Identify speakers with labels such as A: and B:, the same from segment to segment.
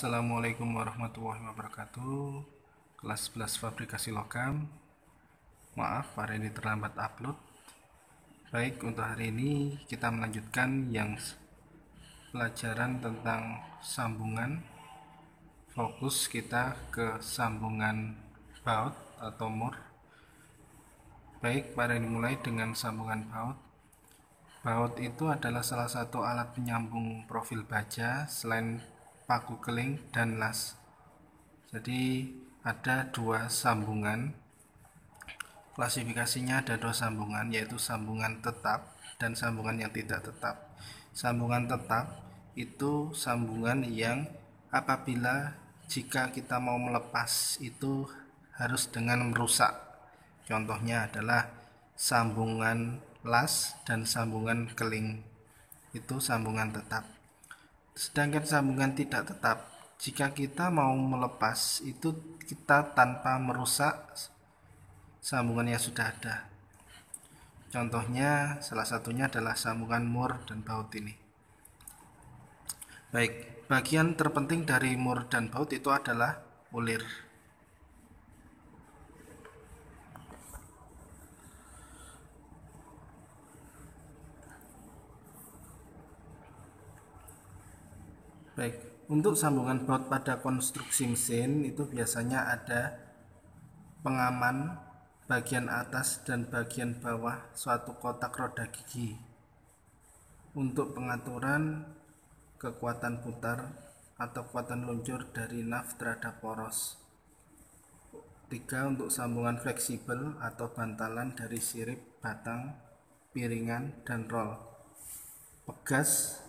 A: Assalamualaikum warahmatullahi wabarakatuh. Kelas 11 fabrikasi logam. Maaf hari ini terlambat upload. Baik, untuk hari ini kita melanjutkan yang pelajaran tentang sambungan. Fokus kita ke sambungan baut atau mur. Baik, pada ini mulai dengan sambungan baut. Baut itu adalah salah satu alat penyambung profil baja selain paku keling dan las. Jadi ada dua sambungan. Klasifikasinya ada dua sambungan, yaitu sambungan tetap dan sambungan yang tidak tetap. Sambungan tetap itu sambungan yang apabila jika kita mau melepas itu harus dengan merusak. Contohnya adalah sambungan las dan sambungan keling. Itu sambungan tetap. Sedangkan sambungan tidak tetap, jika kita mau melepas itu kita tanpa merusak sambungan yang sudah ada. Contohnya salah satunya adalah sambungan mur dan baut ini. Baik, bagian terpenting dari mur dan baut itu adalah ulir. Baik, untuk sambungan baut pada konstruksi mesin itu biasanya ada pengaman bagian atas dan bagian bawah suatu kotak roda gigi untuk pengaturan kekuatan putar atau kekuatan luncur dari naf terhadap poros. 3. Untuk sambungan fleksibel atau bantalan dari sirip, batang, piringan, dan roll. Pegas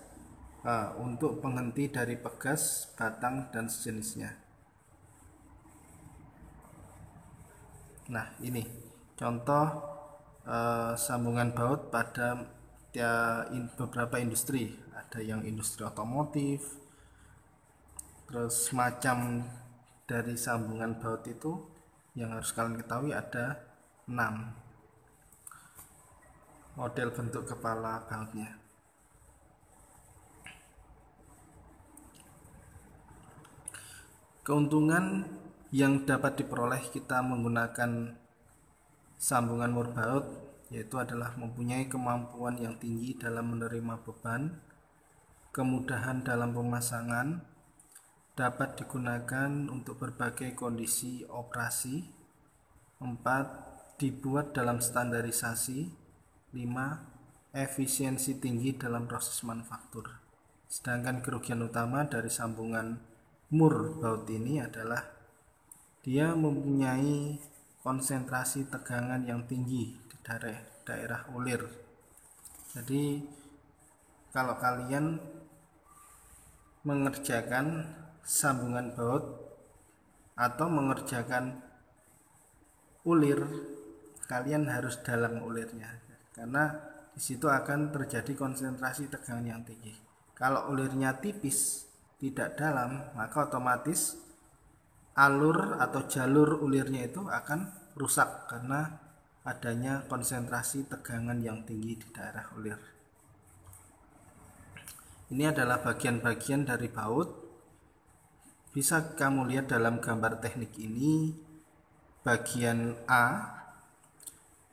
A: untuk penghenti dari pegas, batang, dan sejenisnya. Nah, ini contoh sambungan baut pada beberapa industri. Ada yang industri otomotif. Terus macam dari sambungan baut itu yang harus kalian ketahui ada 6 model bentuk kepala bautnya. Keuntungan yang dapat diperoleh kita menggunakan sambungan mur baut yaitu adalah mempunyai kemampuan yang tinggi dalam menerima beban, kemudahan dalam pemasangan, dapat digunakan untuk berbagai kondisi operasi. 4. Dibuat dalam standarisasi. 5. Efisiensi tinggi dalam proses manufaktur. Sedangkan kerugian utama dari sambungan mur baut ini adalah dia mempunyai konsentrasi tegangan yang tinggi di daerah ulir. Jadi kalau kalian mengerjakan sambungan baut atau mengerjakan ulir, kalian harus dalam ulirnya karena di situ akan terjadi konsentrasi tegangan yang tinggi. Kalau ulirnya tipis, tidak dalam, maka otomatis alur atau jalur ulirnya itu akan rusak karena adanya konsentrasi tegangan yang tinggi di daerah ulir. Ini adalah bagian-bagian dari baut. Bisa kamu lihat dalam gambar teknik ini. Bagian A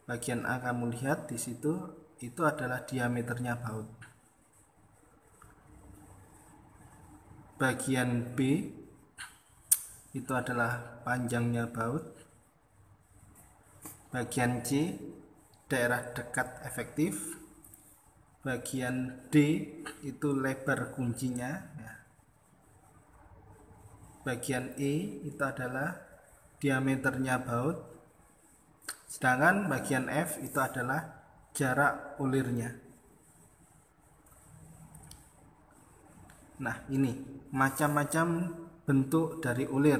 A: kamu lihat di situ, itu adalah diameternya baut. Bagian B itu adalah panjangnya baut. Bagian C daerah dekat efektif. Bagian D itu lebar kuncinya. Bagian E itu adalah diameternya baut. Sedangkan bagian F itu adalah jarak ulirnya. Nah, ini macam-macam bentuk dari ulir.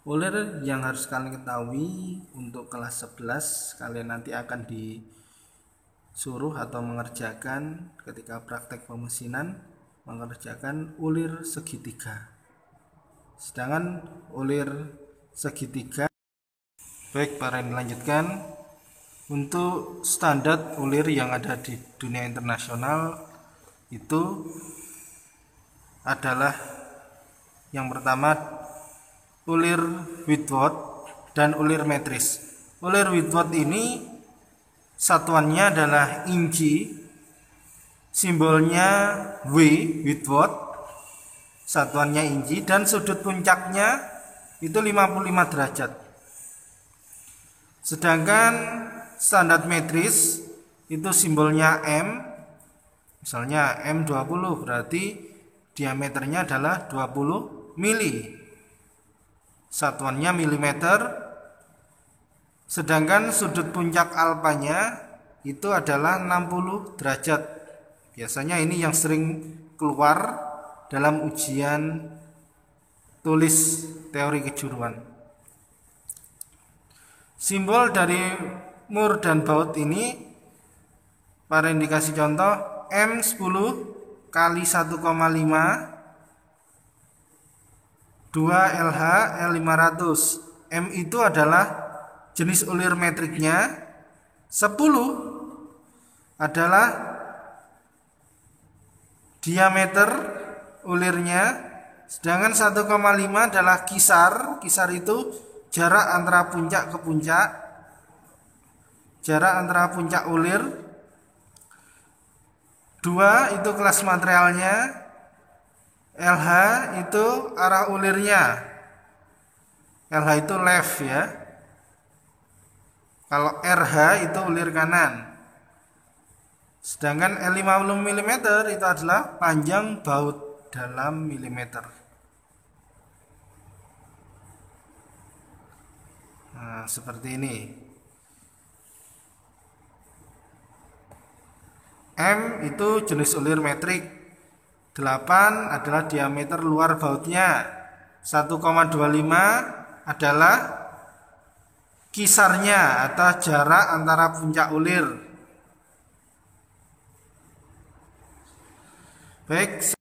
A: Ulir yang harus kalian ketahui untuk kelas 11, kalian nanti akan disuruh atau mengerjakan ketika praktek pemesinan, mengerjakan ulir segitiga. Sedangkan ulir segitiga, baik, para yang dilanjutkan untuk standar ulir yang ada di dunia internasional itu adalah Yang pertama ulir Whitworth dan ulir metris. Ulir Whitworth ini satuannya adalah inci, simbolnya W Whitworth, satuannya inci, dan sudut puncaknya itu 55 derajat. Sedangkan standar metris itu simbolnya M, misalnya M20, berarti diameternya adalah 20 mili, satuannya milimeter. Sedangkan sudut puncak alfanya itu adalah 60 derajat. Biasanya ini yang sering keluar dalam ujian tulis teori kejuruan. Simbol dari mur dan baut ini, pada indikasi contoh, M10 kali 1,5 2 LH L500. M itu adalah jenis ulir metriknya, 10 adalah diameter ulirnya, sedangkan 1,5 adalah kisar. Kisar itu jarak antara puncak ke puncak, jarak antara puncak ulir. 2 itu kelas materialnya, LH itu arah ulirnya, LH itu left ya. Kalau RH itu ulir kanan. Sedangkan L50 mm itu adalah panjang baut dalam milimeter. Nah, seperti ini. M itu jenis ulir metrik. 8 adalah diameter luar bautnya. 1,25 adalah kisarnya atau jarak antara puncak ulir. Baik.